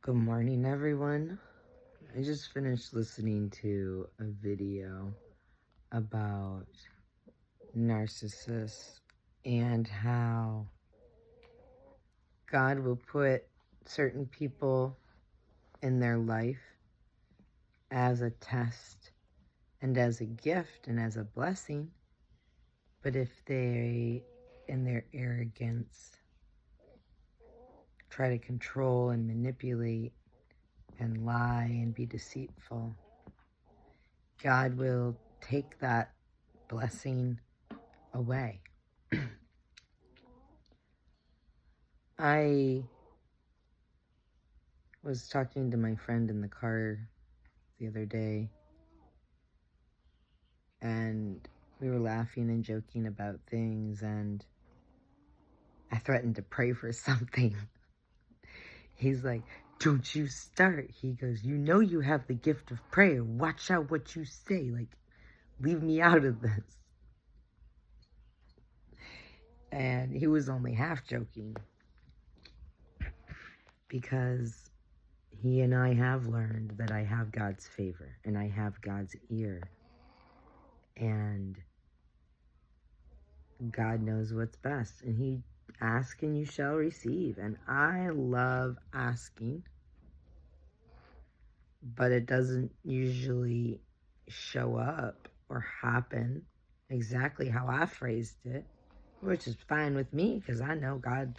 Good morning, everyone. I just finished listening to a video about narcissists and how God will put certain people in their life as a test and as a gift and as a blessing. But if they, in their arrogance, try to control and manipulate and lie and be deceitful, God will take that blessing away. I was talking to my friend in the car the other day, and we were laughing and joking about things, and I threatened to pray for something. He's like, "Don't you start." He goes, "You know you have the gift of prayer. Watch out what you say. Like, leave me out of this." And he was only half joking, because he and I have learned that I have God's favor and I have God's ear. And God knows what's best. And he ask and you shall receive. And I love asking, but it doesn't usually show up or happen exactly how I phrased it, which is fine with me, because I know God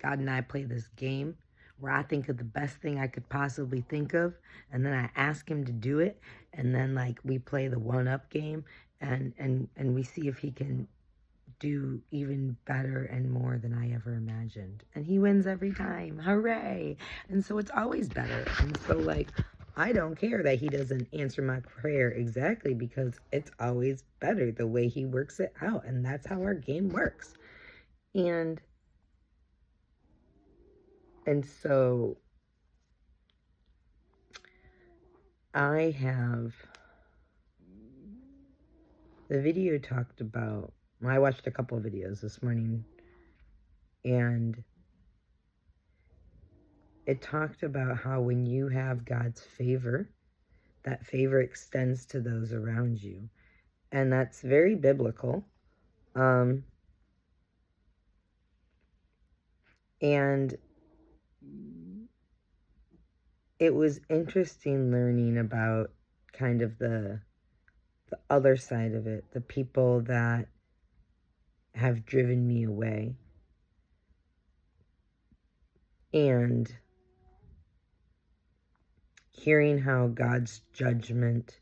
and I play this game where I think of the best thing I could possibly think of, and then I ask him to do it, and then like we play the one-up game, and we see if he can do even better and more than I ever imagined. And he wins every time. Hooray! And so it's always better. And so like, I don't care that he doesn't answer my prayer exactly, because it's always better the way he works it out. And that's how our game works. And so I have, the video talked about, I watched a couple of videos this morning, and it talked about how when you have God's favor, that favor extends to those around you. And that's very biblical. And it was interesting learning about kind of the other side of it, the people that have driven me away. And hearing how God's judgment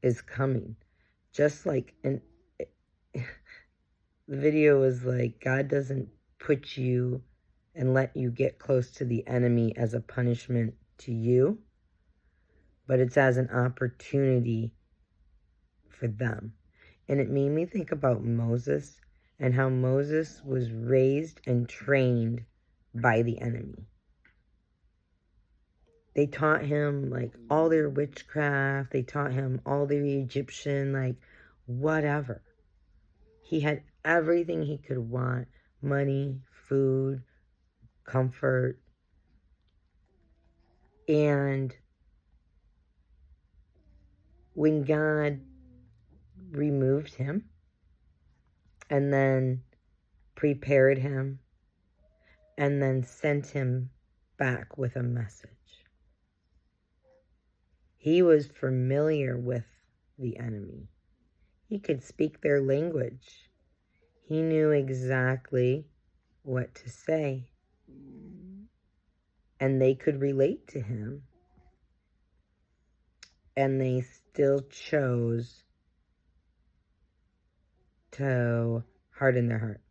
is coming. Just like, and the video was like, God doesn't put you and let you get close to the enemy as a punishment to you, but it's as an opportunity for them. And it made me think about Moses and how Moses was raised and trained by the enemy. They taught him like all their witchcraft. They taught him all their Egyptian, like whatever. He had everything he could want: money, food, comfort. And when God removed him and then prepared him and then sent him back with a message, he was familiar with the enemy. He could speak their language. He knew exactly what to say. And they could relate to him. And they still chose to harden their heart.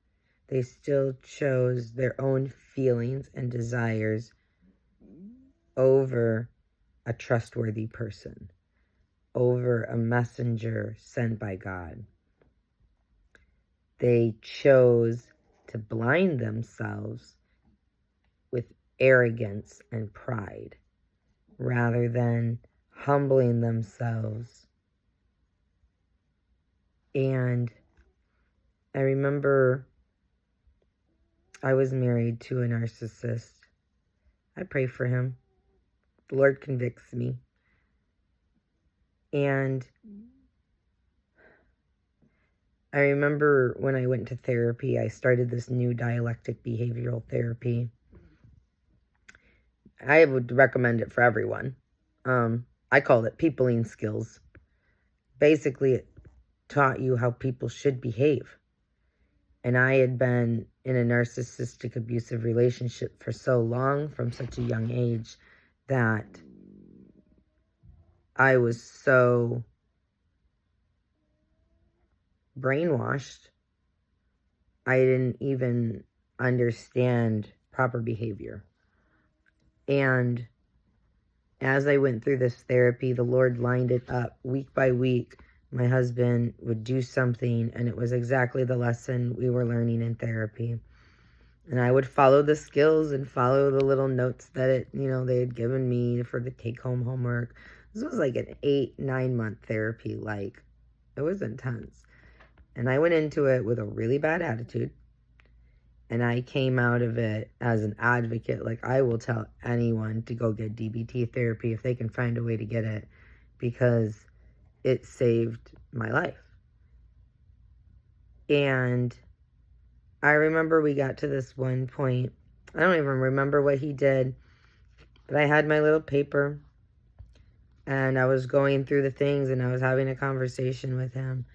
They still chose their own feelings and desires over a trustworthy person, over a messenger sent by God. They chose to blind themselves with arrogance and pride rather than humbling themselves. And I remember I was married to a narcissist, I pray for him. The Lord convicts me. And I remember when I went to therapy, I started this new dialectic behavioral therapy. I would recommend it for everyone. I call it peopling skills. Basically, it taught you how people should behave. And I had been in a narcissistic abusive relationship for so long, from such a young age, that I was so brainwashed, I didn't even understand proper behavior. And as I went through this therapy, the Lord lined it up week by week. My husband would do something, and it was exactly the lesson we were learning in therapy. And I would follow the skills and follow the little notes that they had given me for the take-home homework. This was like an 8-9 month therapy. It was intense. And I went into it with a really bad attitude. And I came out of it as an advocate. I will tell anyone to go get DBT therapy if they can find a way to get it, because it saved my life. And I remember we got to this one point. I don't even remember what he did, but I had my little paper and I was going through the things and I was having a conversation with him.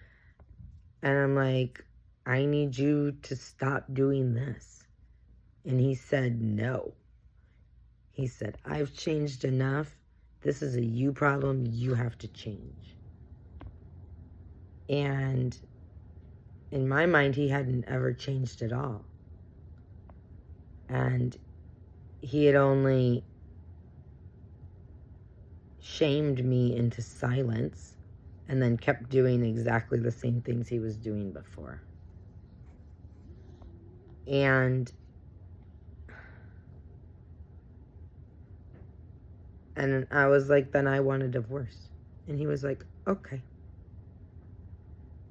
And I'm like, I need you to stop doing this. And he said, no. He said, I've changed enough. This is a you problem. You have to change. And in my mind, he hadn't ever changed at all. And he had only shamed me into silence and then kept doing exactly the same things he was doing before. And I was like, then I want a divorce. And he was like, okay.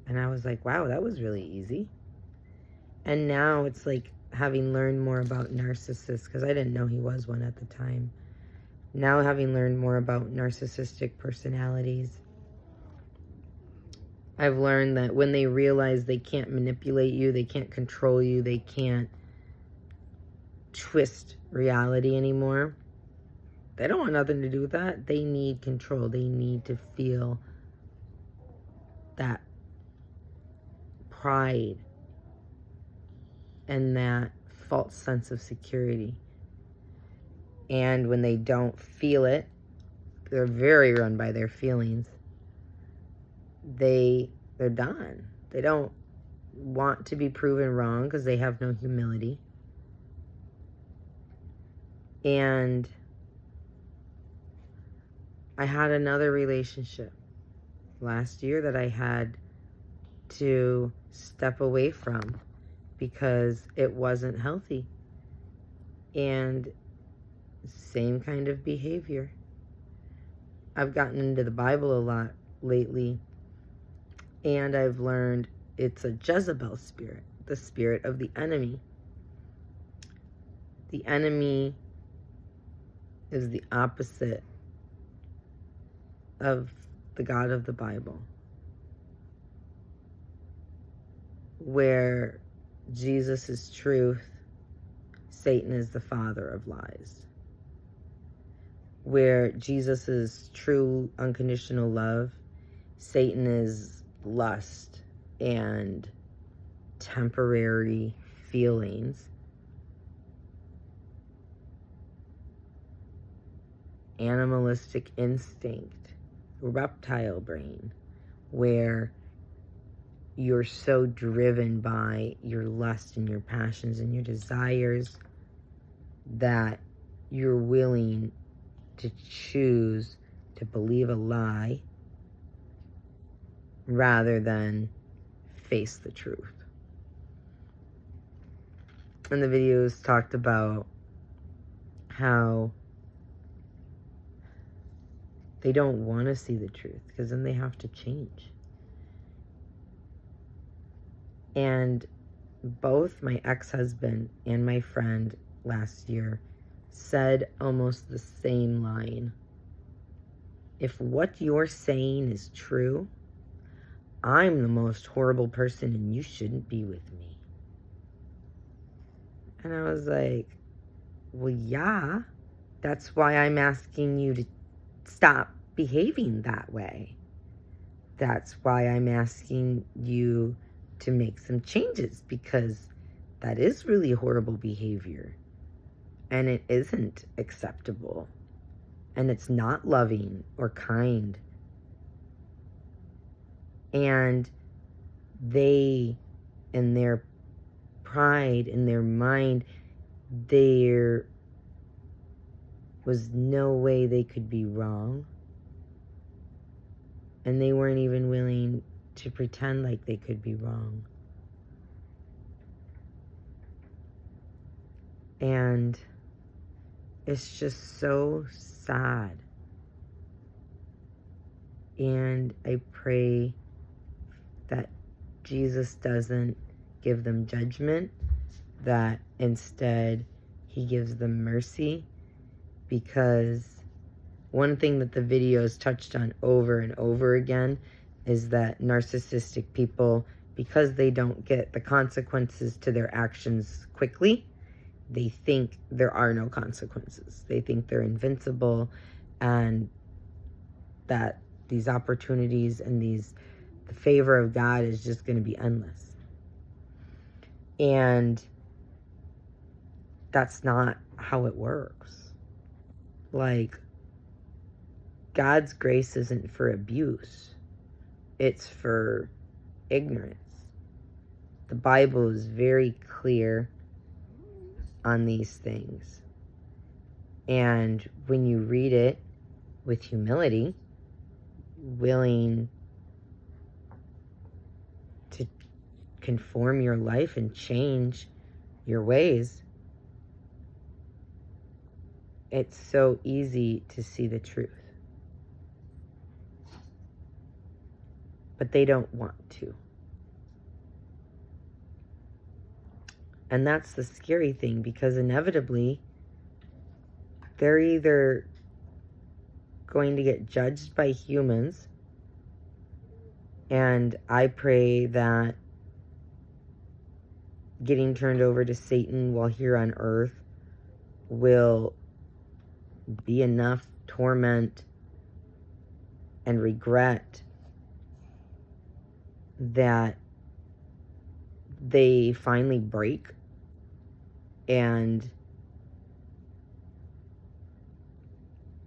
And I was like, wow, that was really easy. And now it's like, having learned more about narcissists, because I didn't know he was one at the time. Now having learned more about narcissistic personalities, I've learned that when they realize they can't manipulate you, they can't control you, they can't twist reality anymore, they don't want nothing to do with that. They need control. They need to feel that pride and that false sense of security. And when they don't feel it, they're very run by their feelings. They're done. They don't want to be proven wrong because they have no humility. And I had another relationship last year that I had to step away from because it wasn't healthy. And same kind of behavior. I've gotten into the Bible a lot lately, and I've learned it's a Jezebel spirit, the spirit of the enemy. The enemy is the opposite of the God of the Bible, where Jesus is truth, Satan is the father of lies. Where Jesus is true, unconditional love, Satan is lust and temporary feelings. Animalistic instinct, reptile brain, where you're so driven by your lust and your passions and your desires that you're willing to choose to believe a lie rather than face the truth. And the videos talked about how they don't want to see the truth because then they have to change. And both my ex-husband and my friend last year said almost the same line. If what you're saying is true, I'm the most horrible person and you shouldn't be with me. And I was like, well, yeah, that's why I'm asking you to stop behaving that way. That's why I'm asking you to make some changes, because that is really horrible behavior. And it isn't acceptable. And it's not loving or kind. And they, in their pride, in their mind, there was no way they could be wrong. And they weren't even willing to pretend like they could be wrong. And it's just so sad. And I pray that Jesus doesn't give them judgment, that instead he gives them mercy, because one thing that the videos touched on over and over again is that narcissistic people, because they don't get the consequences to their actions quickly, they think there are no consequences. They think they're invincible, and that these opportunities and the favor of God is just going to be endless. And that's not how it works. Like, God's grace isn't for abuse. It's for ignorance. The Bible is very clear on these things. And when you read it with humility, willing to conform your life and change your ways, it's so easy to see the truth. But they don't want to. And that's the scary thing, because inevitably they're either going to get judged by humans, and I pray that getting turned over to Satan while here on earth will be enough torment and regret that they finally break and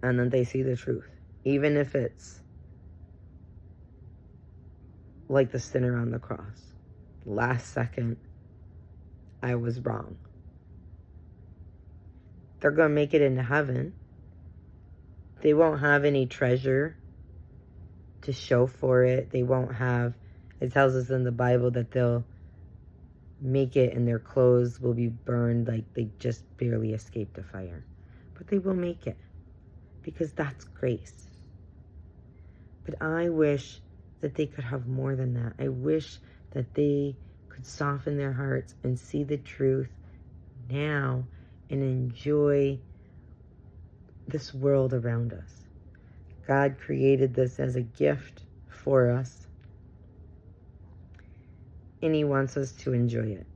then they see the truth, even if it's like the sinner on the cross. Last second, I was wrong. They're going to make it into heaven. They won't have any treasure to show for it. They won't have, it tells us in the Bible that they'll make it and their clothes will be burned like they just barely escaped a fire. But they will make it, because that's grace. But I wish that they could have more than that. I wish that they could soften their hearts and see the truth now and enjoy this world around us. God created this as a gift for us, and he wants us to enjoy it.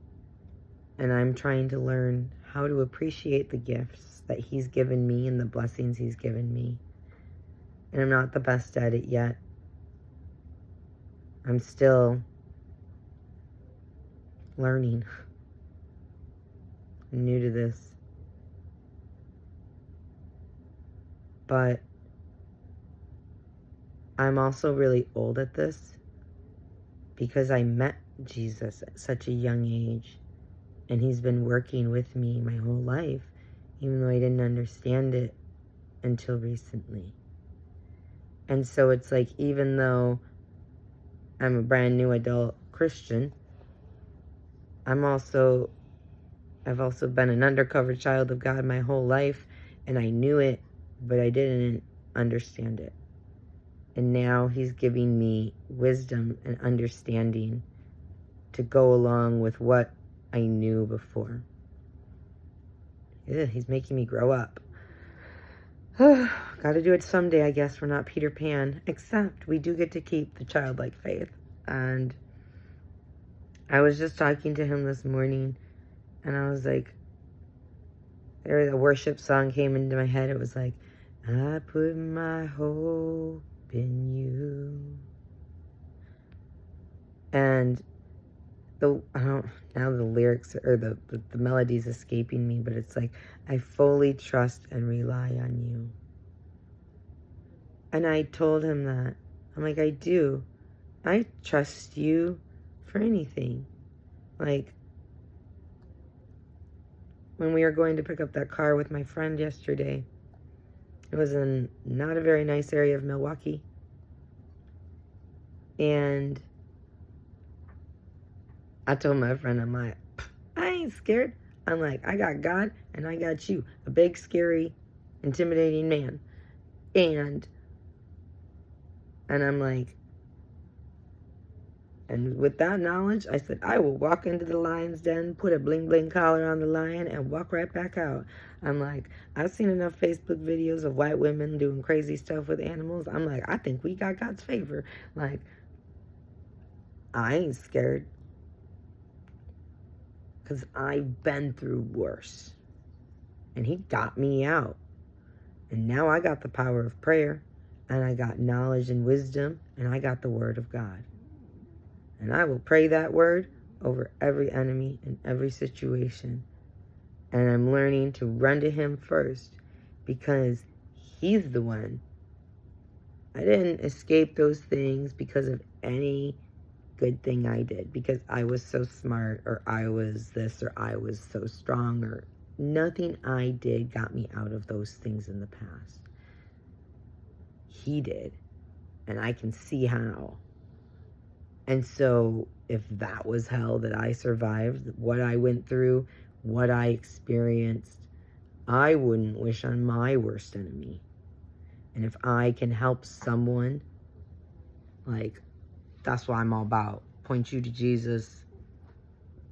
And I'm trying to learn how to appreciate the gifts that he's given me and the blessings he's given me. And I'm not the best at it yet. I'm still learning. I'm new to this. But I'm also really old at this, because I met Jesus at such a young age, and he's been working with me my whole life, even though I didn't understand it until recently. And so it's like, even though I'm a brand new adult Christian, I've also been an undercover child of God my whole life, and I knew it, but I didn't understand it. And now he's giving me wisdom and understanding to go along with what I knew before. He's making me grow up. Got to do it someday, I guess. We're not Peter Pan. Except we do get to keep the childlike faith. And I was just talking to him this morning, and I was like, a worship song came into my head. It was like, I put my hope in you. And now the lyrics or the melody's escaping me, but it's like, I fully trust and rely on you. And I told him that. I'm like, I do. I trust you for anything. Like, when we were going to pick up that car with my friend yesterday, it was in not a very nice area of Milwaukee. And I told my friend, I'm like, I ain't scared. I'm like, I got God and I got you. A big, scary, intimidating man. And I'm like, and with that knowledge, I said, I will walk into the lion's den, put a bling bling collar on the lion, and walk right back out. I'm like, I've seen enough Facebook videos of white women doing crazy stuff with animals. I'm like, I think we got God's favor. Like, I ain't scared. Because I've been through worse. And he got me out. And now I got the power of prayer. And I got knowledge and wisdom. And I got the word of God. And I will pray that word over every enemy in every situation. And I'm learning to run to him first. Because he's the one. I didn't escape those things because of any good thing I did, because I was so smart, or I was this, or I was so strong, or nothing I did got me out of those things in the past. He did, and I can see how. And so if that was hell that I survived, what I went through, what I experienced, I wouldn't wish on my worst enemy. And if I can help someone, like, that's what I'm all about. Point you to Jesus.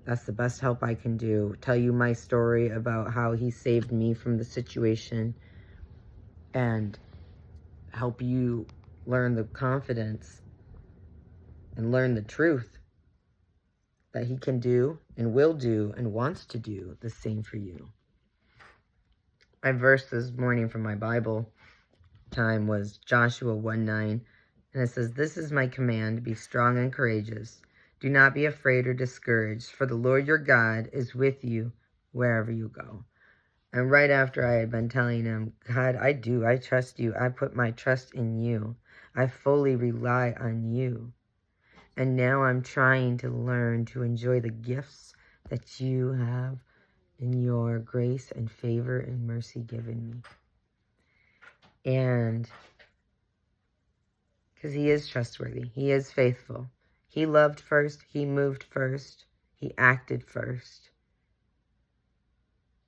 That's the best help I can do. Tell you my story about how he saved me from the situation. And help you learn the confidence and learn the truth that he can do and will do and wants to do the same for you. My verse this morning from my Bible time was Joshua 1:9. And it says, this is my command, be strong and courageous. Do not be afraid or discouraged, for the Lord your God is with you wherever you go. And right after I had been telling him, God, I trust you. I put my trust in you. I fully rely on you. And now I'm trying to learn to enjoy the gifts that you have in your grace and favor and mercy given me. And because he is trustworthy. He is faithful. He loved first. He moved first. He acted first.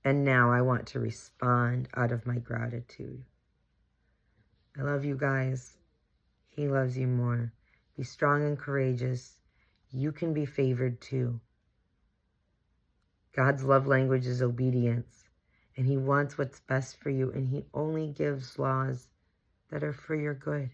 And now I want to respond out of my gratitude. I love you guys. He loves you more. Be strong and courageous. You can be favored too. God's love language is obedience. And he wants what's best for you. And he only gives laws that are for your good.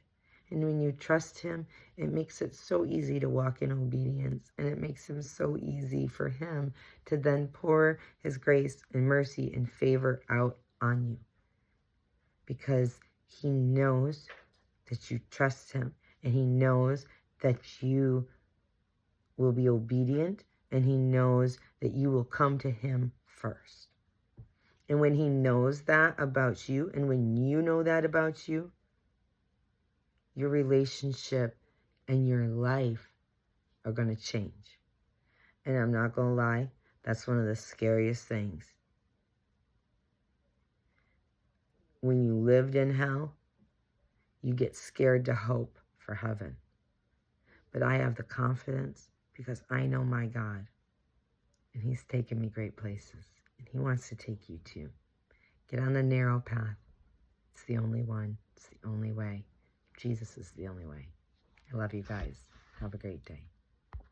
And when you trust him, it makes it so easy to walk in obedience. And it makes him so easy for him to then pour his grace and mercy and favor out on you. Because he knows that you trust him. And he knows that you will be obedient. And he knows that you will come to him first. And when he knows that about you, and when you know that about you, your relationship and your life are going to change. And I'm not going to lie, that's one of the scariest things. When you lived in hell, you get scared to hope for heaven. But I have the confidence because I know my God. And he's taken me great places. And he wants to take you too. Get on the narrow path. It's the only one. It's the only way. Jesus is the only way. I love you guys. Have a great day.